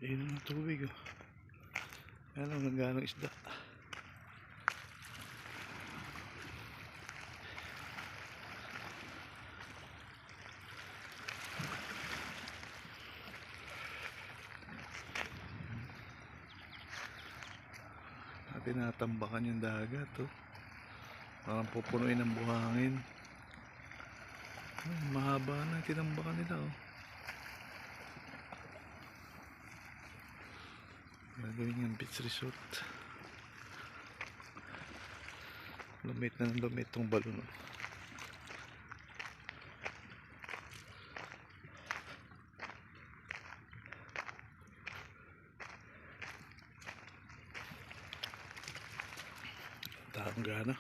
Ayun ang tubig oh. Ayan ang nagganong isda. Tinatambakan yung dagat oh. Parang pupunuin ng buhangin. Mahaba na tinambakan nila oh. Gagawin yung beach resort. Lumit na ng lumit tong balon oh. Taong gana.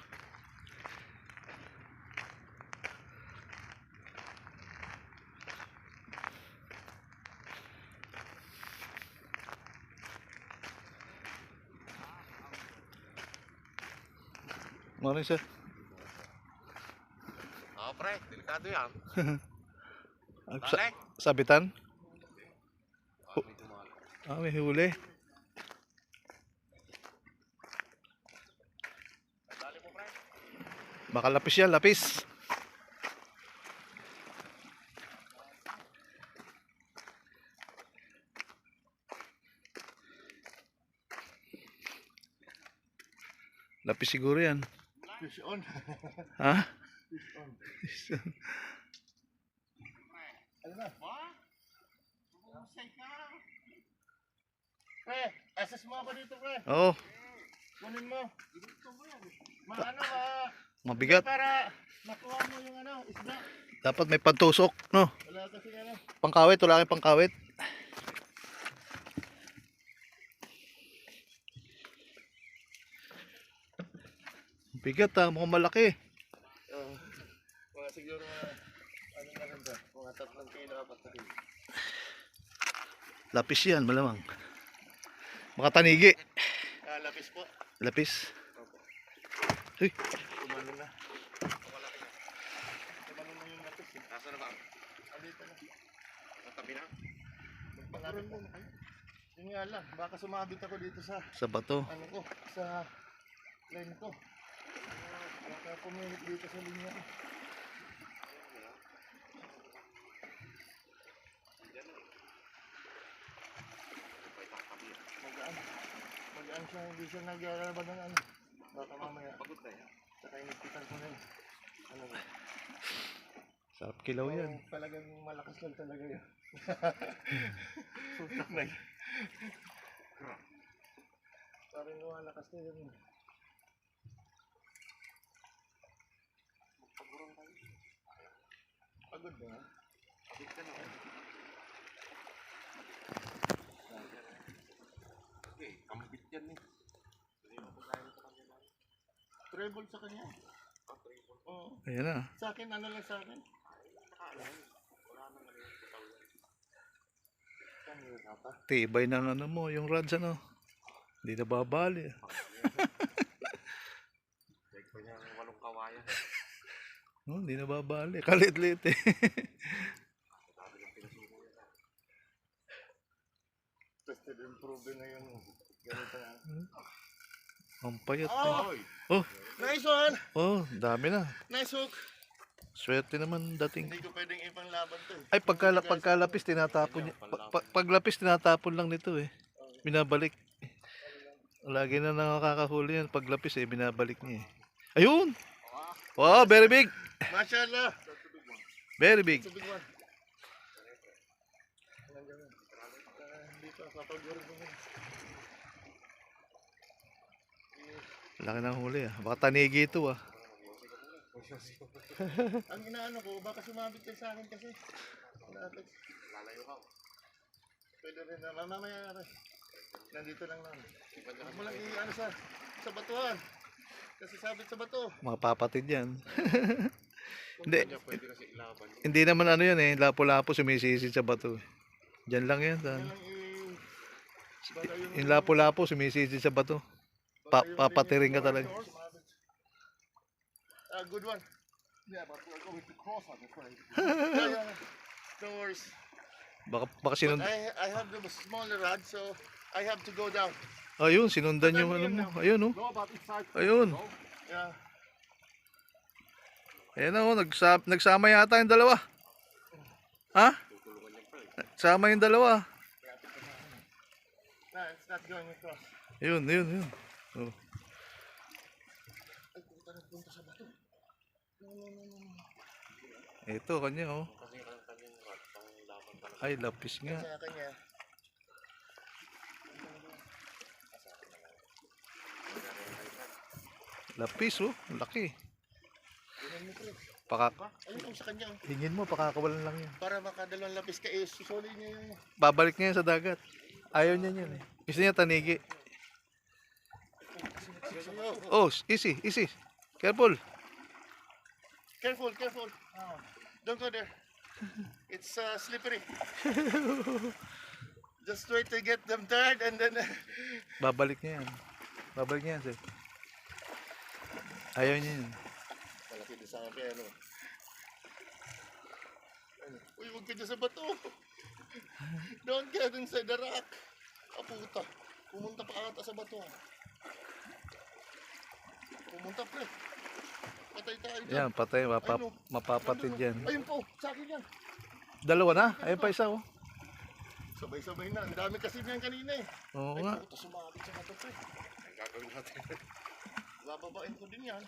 Morning sir. Oo pre, delikado yan. Sabitan? May huli. Dali mo pre. Baka lapis yan, lapis. Lapis siguro yan. Fish on. Ha? Fish on. Ano na? Bumusay ka. Pre, assess mo ako dito pre. Oo. Kunin mo. Mabigat. Para makuha mo yung isda. Dapat may pantusok, no? Wala kasi Pangkawit, wala kang pangkawit. Bigat ha, mukhang malaki. Mga siguro na ganda. Mga 3 kilo, 4 kilo. Lapis yan, malamang. Makatanigi. Lapis po. Lapis. Opo. Uy. Umano na. Umano na yung lapis eh. Nasa na ba? Andito na. Natabi na. Magpakaroon mo na kayo. Yun nga lang, baka sumabit ako dito sa bato. Sa line ko. Baka pumilit dito sa linya ko. Magaan siya, hindi siya nag-aalaban ng baka mamaya. Pagod na yan. Saka inipitan ko na yun. Sarap kilaw yan. Talagang malakas lang talaga yun. Sutak na yun. Parang lumalakas na yun. Magpagurong tayo. Pagod na? Pagod ka na. Okay, kambit yan eh. Treble sa kanya. Treble. Oo. Ayan na. Sa akin, lang sa akin? Tibay ng mo, yung rods ano. Hindi na babali. Check pa niya ang 8 kawayan. No, hindi na babali. Kalit-lit eh. Tested and proven na yung ganito na. Ang payat Oh! eh. Oh! Nice one! Oh, dami na. Nice hook! Swerte naman dating. Hindi ko pwedeng ipanglaban to eh. Ay, pagkalapis tinatapon niya. Paglapis tinatapon lang nito eh. Binabalik. Lagi na nakakahuli yan. Paglapis eh, binabalik niya eh. Ayun! Wow, very big! Mashallah! Very big. It's a big one. Dito, papagurong mo na. Laki ng huli ah. Baka tanigi ito ah. Ang inaano ko, baka sumabit kayo sa akin kasi. Lalayo ka. Pwede rin na, mamaya na rin. Nandito lang naman. Huwag mo lang i-ano sa batuhan. Kasi sabit sa bato. Mga papatid yan. Hindi. Pwede kasi ilaban. Hindi naman ano yan eh. Lapo-lapo sumisisid sa bato eh. Diyan lang yan. Yan lang Yung lapo-lapo sumisisid sa bato. Papatiring ka talaga. Good one. Yeah, but we're going to cross on the front. Yeah. No worries. Baka But sinundan. I have the smaller rod, so I have to go down. Ayun, sinundan yung ano mo. Ayun, oh. No, but it's like Ayun. Yeah. Ayan oh, nagsama yata yung dalawa. Ha? Sama yung dalawa. No, it's not going across. Yun. Oh. Ay, punta sa bato. Ito, kanya oh. Ay, lapis nga. Sa kanya. Lapis oh, ang laki. Ganun mo, pre. Ayun sa kanya. Hingin mo, pakakawalan lang yun. Para makadalawang lapis ka, susuli niya yung... Babalik niya yan sa dagat. Ayaw niya yun eh. Gusto niya tanigi. Oh, easy. Careful. Careful. Don't go there. It's slippery. Just wait to get them tired and then... Babalik niya yan, sir. Ayaw niya yun. Malaki din sa akin, ano. Uy, huwag ka dyan sa bato. Don't get inside the rock. Puta. Pumunta pa ata sa bato. Pumunta, pre. Patay tayo dyan. Yan, patay. Mapapatid yan. Ayun po, sa akin yan. Dalawa na? Ayun pa isa oh. Sabay-sabay na. Ang dami kasi niyan kanina eh. Oo Ay, nga. puta, sumabit sa bato, pre. Ay, gagawin natin. Bababain ko din yan.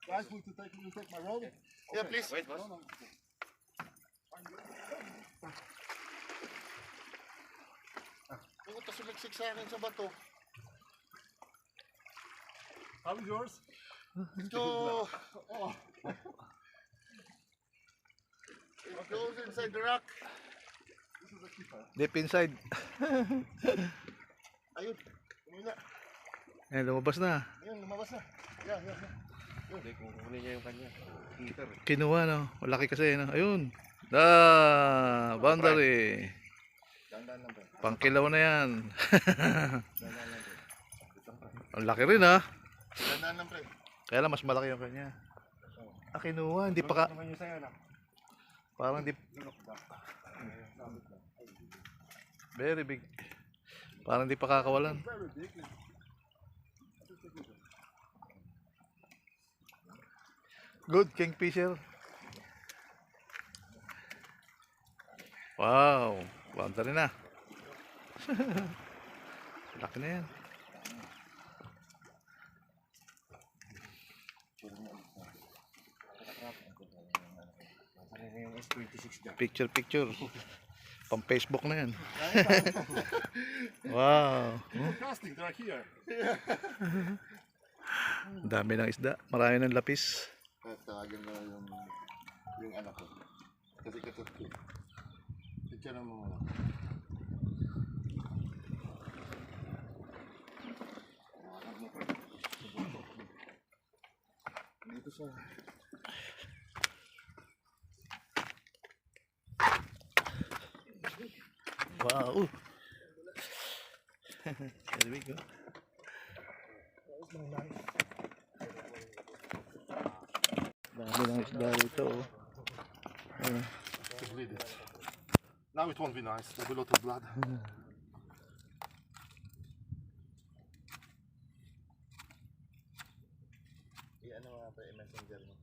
guys, will you take my rod? Yeah, please. Wait, what? Puta, sumiksik sa akin sa bato. How is yours? So, it goes inside the rock. Deep inside. Ayun, umina. Ayan, lumabas na. Ayun, lumabas na. Yeah. Hindi, kukunin niya yung kanya. Heater. Kinuha no. Malaki kasi no. Ayun. Boundary. Dandan lang, pre. Pangkilaw na yan. Dandan lang, pre. Ang laki rin ha. Dandan lang, pre. Kaya lang mas malaki yung kanya. Kinuha. Hindi pa ka... Naman yung sa'yo na. Parang di... Very big. Parang di pa kakawalan. Very big. Good kingfisher. Wow. Boundary na. Laki na yan. Yung S26 dyan. Picture. Pang Facebook na yan. Wow. Casting, they're here. Dami ng isda. Marami ng lapis. Tawagin mo yung anak ko. Kasi katot ko. Picture mo muna. Dito siya. Wow. There we go. Dami ng isda dito. Oh. Ayun. To bleed it. Now it won't be nice. There'll be a lot of blood. I-ano nga pa, i-messenger mo.